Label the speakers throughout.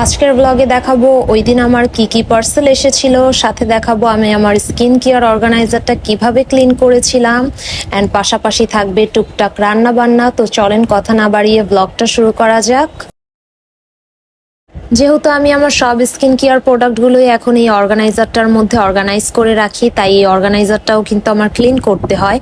Speaker 1: আজকের ব্লগে দেখাবো ওই দিন আমার কি কি পার্সেল এসেছিল, সাথে দেখাবো আমি আমার স্কিন কেয়ার অর্গানাইজারটা কিভাবে ক্লিন করেছিলাম, অ্যান্ড পাশাপাশি থাকবে টুকটাক রান্না বান্না। তো চলেন কথা না বাড়িয়ে ব্লগটা শুরু করা যাক। যেহেতু আমি আমার সব স্কিন কেয়ার প্রোডাক্টগুলোই এখন এই অর্গানাইজারটার মধ্যে অর্গানাইজ করে রাখি, তাই এই অর্গানাইজারটাও কিন্তু আমার ক্লিন করতে হয়।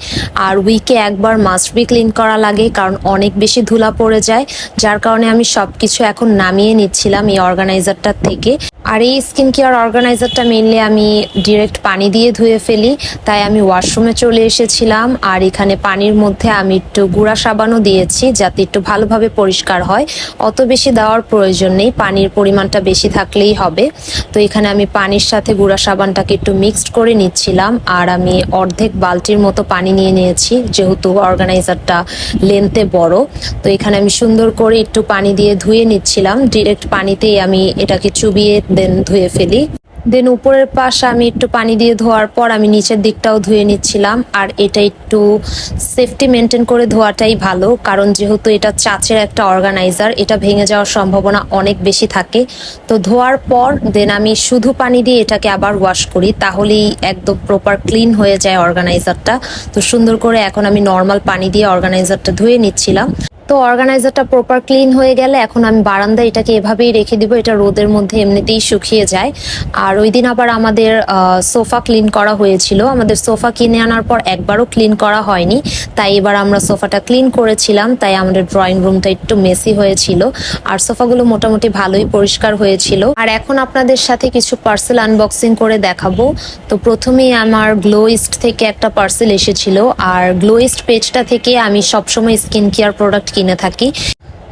Speaker 1: আর উইকে একবার মাস্ট বি ক্লিন করা লাগে, কারণ অনেক বেশি ধুলা পড়ে যায়, যার কারণে আমি সবকিছু এখন নামিয়ে নিচ্ছিলাম এই অর্গানাইজারটার থেকে। আর এই স্কিন কেয়ার অর্গানাইজারটা মেনলি আমি ডিরেক্ট পানি দিয়ে ধুয়ে ফেলি, তাই আমি ওয়াশরুমে চলে এসেছিলাম। আর এখানে পানির মধ্যে আমি একটু গুঁড়া সাবানও দিয়েছি, যাতে একটু ভালোভাবে পরিষ্কার হয়। অত বেশি দেওয়ার প্রয়োজন নেই, পানির পরিমাণটা বেশি থাকলেই হবে। তো এখানে আমি পানির সাথে গুঁড়া সাবানটাকে একটু মিক্সড করে নিচ্ছিলাম। আর আমি অর্ধেক বালতির মতো পানি নিয়ে নিয়েছি, যেহেতু অর্গানাইজারটা লেন্থে বড়। তো এখানে আমি সুন্দর করে একটু পানি দিয়ে ধুয়ে নিচ্ছিলাম, ডিরেক্ট পানিতেই আমি এটাকে চুবিয়ে দেন ধুয়ে ফেলি। দেন উপরের পাশ আমি একটু পানি দিয়ে ধোয়ার পর আমি নিচের দিকটাও ধুয়ে নিচ্ছিলাম। আর এটা একটু সেফটি মেনটেন করে ধোয়াটাই ভালো, কারণ যেহেতু এটা চাচের একটা অর্গানাইজার, এটা ভেঙে যাওয়ার সম্ভাবনা অনেক বেশি থাকে। তো ধোয়ার পর দেন আমি শুধু পানি দিয়ে এটাকে আবার ওয়াশ করি, তাহলেই একদম প্রপার ক্লিন হয়ে যায় অর্গানাইজারটা। তো সুন্দর করে এখন আমি নর্মাল পানি দিয়ে অর্গানাইজারটা ধুয়ে নিচ্ছিলাম। তো অর্গানাইজারটা প্রপার ক্লিন হয়ে গেলে এখন আমি বারান্দায় এটাকে এভাবেই রেখে দিব, এটা রোদের মধ্যে এমনিতেই শুকিয়ে যায়। আর ওই দিন আবার আমাদের সোফা ক্লিন করা হয়েছিল, আমাদের সোফা কিনে আনার পর একবারও ক্লিন করা হয়নি, তাই এবার আমরা সোফাটা ক্লিন করেছিলাম। তাই আমাদের ড্রয়িং রুমটা একটু মেসি হয়েছিল, আর সোফাগুলো মোটামুটি ভালোই পরিষ্কার হয়েছিল। আর এখন আপনাদের সাথে কিছু পার্সেল আনবক্সিং করে দেখাবো। তো প্রথমেই আমার গ্লোইস্ট থেকে একটা পার্সেল এসেছিল, আর গ্লোইস্ট পেজটা থেকে আমি সবসময় স্কিন কেয়ার প্রোডাক্ট কিনে থাকি।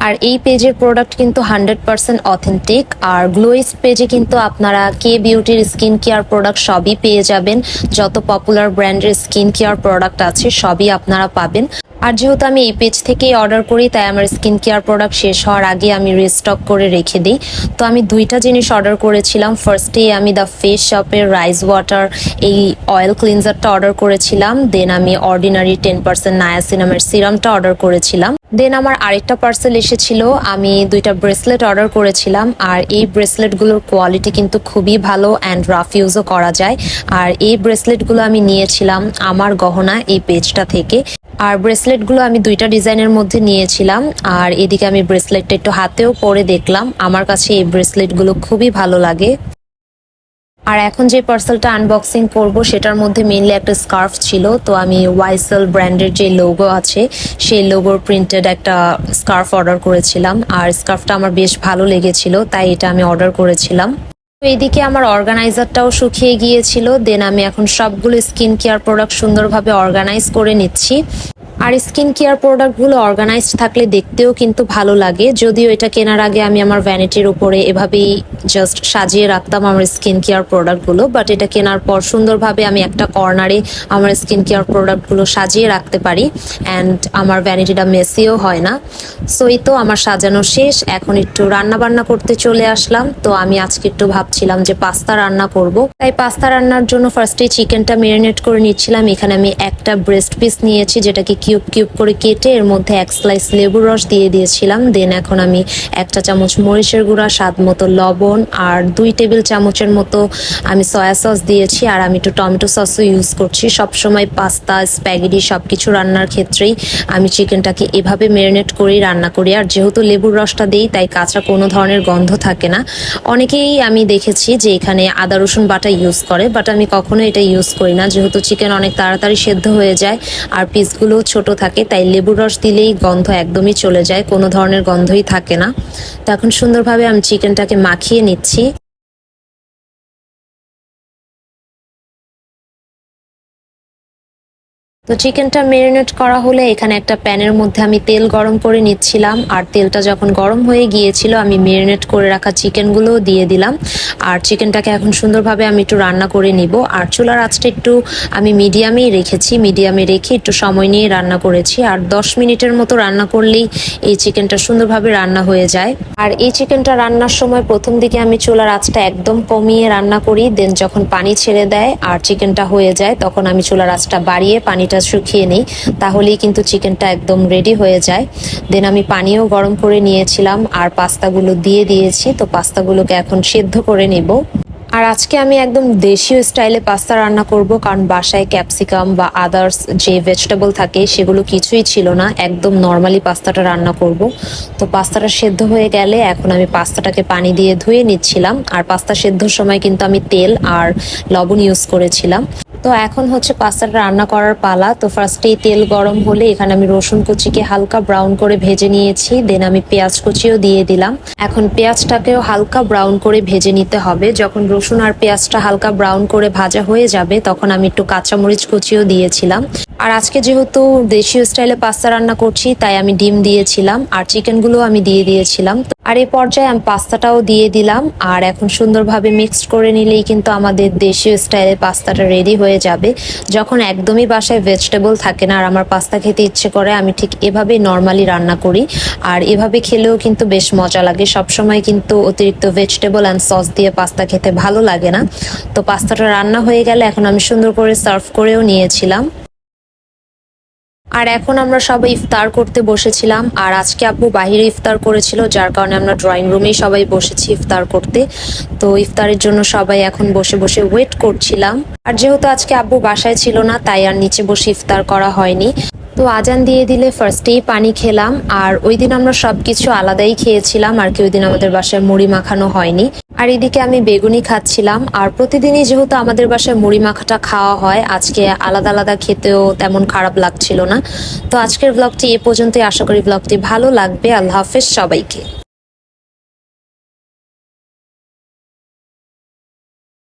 Speaker 1: আর এই পেজের প্রোডাক্ট কিন্তু 100% অথেন্টিক। আর গ্লোইস্ট পেজে কিন্তু আপনারা কে বিউটির স্কিন কেয়ার প্রোডাক্ট সবই পেয়ে যাবেন, যত পপুলার ব্র্যান্ডের স্কিন কেয়ার প্রোডাক্ট আছে সবই আপনারা পাবেন। আর যেহেতু আমি এই পেজ থেকেই অর্ডার করি, তাই আমার স্কিন কেয়ার প্রোডাক্ট শেষ হওয়ার আগে আমি রিস্টক করে রেখে দিই। তো আমি দুইটা জিনিস অর্ডার করেছিলাম। ফার্স্টেই আমি দ্য ফেস শপের রাইস ওয়াটার এই অয়েল ক্লিনজারটা অর্ডার করেছিলাম। দেন আমি অর্ডিনারি 10% নায়াসিনামের সিরামটা অর্ডার করেছিলাম। দেন আমার আরেকটা পার্সেল এসেছিল, আমি দুইটা ব্রেসলেট অর্ডার করেছিলাম। আর এই ব্রেসলেটগুলোর কোয়ালিটি কিন্তু খুবই ভালো, অ্যান্ড রাফ ইউজও করা যায়। আর এই ব্রেসলেটগুলো আমি নিয়েছিলাম আমার গহনা এই পেজটা থেকে। আর ব্রেসলেটগুলো আমি দুইটা ডিজাইনের মধ্যে নিয়েছিলাম। আর এদিকে আমি ব্রেসলেটটা একটু হাতেও পরে দেখলাম, আমার কাছে এই ব্রেসলেটগুলো খুবই ভালো লাগে। আর এখন যে পার্সেলটা আনবক্সিং করব সেটার মধ্যে মেইনলি একটা স্কার্ফ ছিল। তো আমি ওয়াইসেল ব্র্যান্ডের যে লোগো আছে সেই লোগোর প্রিন্টেড একটা স্কার্ফ অর্ডার করেছিলাম। আর স্কার্ফটা আমার বেশ ভালো লেগেছিল, তাই এটা আমি অর্ডার করেছিলাম। তো এইদিকে আমার অর্গানাইজারটাও শুকিয়ে গিয়েছিল। দেন আমি এখন সবগুলো স্কিন কেয়ার প্রোডাক্ট সুন্দরভাবে অর্গানাইজ করে নিচ্ছি। আর স্কিন কেয়ার প্রোডাক্টগুলো অর্গানাইজড থাকলে দেখতেও কিন্তু ভালো লাগে। যদিও এটা কেনার আগে আমি আমার ভ্যানিটির উপরে এভাবেই জাস্ট সাজিয়ে রাখতাম আমার স্কিন কেয়ার প্রোডাক্টগুলো, বাট এটা কেনার পর সুন্দরভাবে আমি একটা কর্নারে আমার স্কিন কেয়ার প্রোডাক্টগুলো সাজিয়ে রাখতে পারি, অ্যান্ড আমার ভ্যানিটিটা মেসিও হয় না। সো এই তো আমার সাজানো শেষ, এখন একটু রান্না বান্না করতে চলে আসলাম। তো আমি আজকে একটু ভাবছিলাম যে পাস্তা রান্না করব, তাই পাস্তা রান্নার জন্য ফার্স্টে চিকেনটা ম্যারিনেট করে নিচ্ছিলাম। এখানে আমি একটা ব্রেস্ট পিস নিয়েছি, যেটাকে কিউব কিউব করে কেটে এর মধ্যে এক স্লাইস লেবুর রস দিয়ে দিয়েছিলাম। দেন এখন আমি একটা চামচ মরিচের গুঁড়া, স্বাদ মতো লবণ, আর 2 টেবিল চামচের মতো আমি সয়া সস দিয়েছি। আর আমি একটু টমেটো সসও ইউজ করছি। সবসময় পাস্তা, স্প্যাগেটি সবকিছু রান্নার ক্ষেত্রেই আমি চিকেনটাকে এভাবে ম্যারিনেট করেই রান্না করি। আর যেহেতু লেবুর রসটা দিই, তাই কাঁচা কোনো ধরনের গন্ধ থাকে না। অনেকেই আমি দেখেছি যে এখানে আদা রসুন বাটা ইউজ করে, বাট আমি কখনো এটা ইউজ করি না, যেহেতু চিকেন অনেক তাড়াতাড়ি সেদ্ধ হয়ে যায় আর পিসগুলোও ছোট থাকে, তাই লেবুর রস দিলেই গন্ধ একদমই চলে যায়, কোনো ধরনের গন্ধই থাকে না। তো এখন সুন্দরভাবে আমি চিকেনটাকে মাখিয়ে নিচ্ছি। তো চিকেনটা ম্যারিনেট করা হলে এখানে একটা প্যানের মধ্যে আমি তেল গরম করে নিচ্ছিলাম। আর তেলটা যখন গরম হয়ে গিয়েছিল, আমি ম্যারিনেট করে রাখা চিকেনগুলোও দিয়ে দিলাম। আর চিকেনটাকে এখন সুন্দরভাবে আমি একটু রান্না করে নিব। আর চুলার আঁচটা একটু আমি মিডিয়ামেই রেখেছি, মিডিয়ামে রেখে একটু সময় নিয়ে রান্না করেছি। আর 10 মিনিটের মতো রান্না করলেই এই চিকেনটা সুন্দরভাবে রান্না হয়ে যায়। আর এই চিকেনটা রান্নার সময় প্রথম দিকে আমি চুলার আঁচটা একদম কমিয়ে রান্না করি। দেন যখন পানি ছেড়ে দেয় আর চিকেনটা হয়ে যায়, তখন আমি চুলার আঁচটা বাড়িয়ে পানিটা পানিটা শুকিয়ে নিই, তাহলেই কিন্তু চিকেনটা একদম রেডি হয়ে যায়। দেন আমি পানিও গরম করে নিয়েছিলাম আর পাস্তাগুলো দিয়ে দিয়েছি। তো পাস্তাগুলোকে এখন সিদ্ধ করে নেব। আর আজকে আমি একদম দেশীয় স্টাইলে পাস্তা রান্না করব, কারণ বাসায় ক্যাপসিকাম বা আদার্স যে ভেজিটেবল থাকে সেগুলো কিছুই ছিল না, একদম নর্মালি পাস্তাটা রান্না করব। তো পাস্তাটা সেদ্ধ হয়ে গেলে এখন আমি পাস্তাটাকে পানি দিয়ে ধুয়ে নিচ্ছিলাম। আর পাস্তা সেদ্ধর সময় কিন্তু আমি তেল আর লবণ ইউজ করেছিলাম। তো এখন হচ্ছে পাস্তাটা রান্না করার পালা। তো ফার্স্টেই তেল গরম হলে এখানে আমি রসুন কুচিকে হালকা ব্রাউন করে ভেজে নিয়েছি। দেন আমি পেঁয়াজ কুচিও দিয়ে দিলাম। এখন পেঁয়াজটাকেও হালকা ব্রাউন করে ভেজে নিতে হবে। যখন রসুন আর পেঁয়াজটা হালকা ব্রাউন করে ভাজা হয়ে যাবে তখন আমি একটু কাঁচামরিচ কুচিও দিয়েছিলাম। আর আজকে যেহেতু দেশীয় স্টাইলে পাস্তা রান্না করছি তাই আমি ডিম দিয়েছিলাম আর চিকেনগুলো আমি দিয়ে দিয়েছিলাম। আর এই পর্যায়ে আমি পাস্তাটাও দিয়ে দিলাম। আর এখন সুন্দরভাবে মিক্সড করে নিলেই কিন্তু আমাদের দেশীয় স্টাইলে পাস্তাটা রেডি হয়ে যাবে। যখন একদমই বাসায় ভেজিটেবল থাকে না আর আমার পাস্তা খেতে ইচ্ছে করে, আমি ঠিক এভাবেই নর্মালি রান্না করি। আর এভাবে খেলেও কিন্তু বেশ মজা লাগে। সবসময় কিন্তু অতিরিক্ত ভেজিটেবল অ্যান্ড সস দিয়ে পাস্তা খেতে ভালো লাগে না। তো পাস্তাটা রান্না হয়ে গেলে এখন আমি সুন্দর করে সার্ভ করেও নিয়েছিলাম। আর এখন আমরা সবাই ইফতার করতে বসেছিলাম। আর আজকে আব্বু বাহিরে ইফতার করেছিল, যার কারণে আমরা ড্রয়িং রুমেই সবাই বসেছি ইফতার করতে। তো ইফতারের জন্য সবাই এখন বসে বসে ওয়েট করছিলাম। আর যেহেতু আজকে আব্বু বাসায় ছিল না তাই আর নিচে বসে ইফতার করা হয়নি। তো আজান দিয়ে দিলে ফার্স্টেই পানি খেলাম। আর ওই দিন আমরা সবকিছু আলাদাই খেয়েছিলাম, আর কি ওই দিন আমাদের বাসায় মুড়ি মাখানো হয়নি। আর এদিকে আমি বেগুনি খাচ্ছিলাম। আর প্রতিদিনই যেহেতু আমাদের বাসায় মুড়ি মাখাটা খাওয়া হয়, আজকে আলাদা আলাদা খেতেও তেমন খারাপ লাগছিল না। তো আজকের ব্লগটি এ পর্যন্তই। আশা করি ব্লগটি ভালো লাগবে। আল্লাহ হাফেজ সবাইকে।